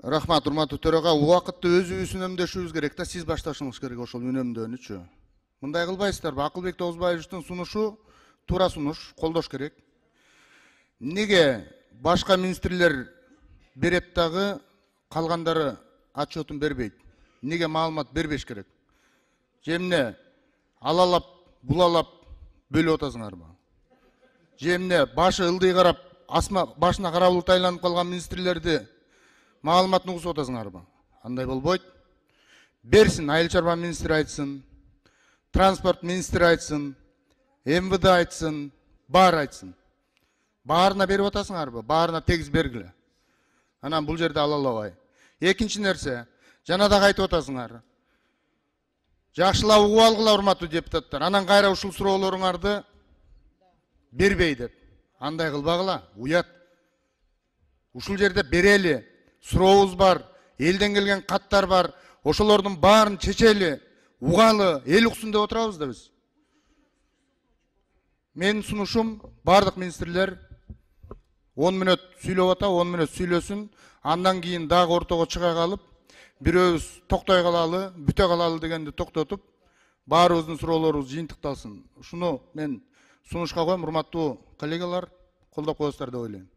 Рахмат, урматтуу төраға. Уақытты өзүбүз үнөмдөшүбүз керек да, сиз башташыңыз керек ошол үнөмдөөнүчү. Мындай кылбайсыздарбы? Акылбек Тоозбаевичтин сунушу туура сунуш, колдош керек. Неге башка министрлер берет дагы, калгандары отчетун бербейт? Неге маалымат бербеш керек? Же эмне алалап, булалап бөлүп атасыңарбы? Же эмне башы ылдый карап, башына кара булут айланып калган министрлерди маалыматын угузуп атасыңарбы? Андай болбойт. Берсин, айыл чарба министри айтсын, транспорт министри айтсын, МВД айтсын, баары айтсын. Баарына берип атасыңарбы? Баарына тегиз бергиле. Анан бул жерде алалабай. Экинчи нерсе, жана дагы айтып атасыңар. Жакшылап угуп алгыла, урматтуу депутаттар. Анан кайра ушул суроолоруңарды бербей деп. Андай кылбагыла, уят. Ушул жерде берели, сурообуз бар, элден келген каттар бар. Ошолордун баарын чечели, угалы, эл уксун деп отурабыз да биз. Менин сунушум, бардык министрлер 10 мүнөт сүйлөп ата, 10 мүнөт сүйлөсүн, андан кийин дагы ортого чыга калып, бирөөбүз токтой калалы, бүтө калалы дегенди токтотуп, баарыбыздын суроолорубуз жыйынтыкталсын. Ушуну мен сунушка коем, урматтуу коллегалар, колдоп коесуздар деп ойлойм.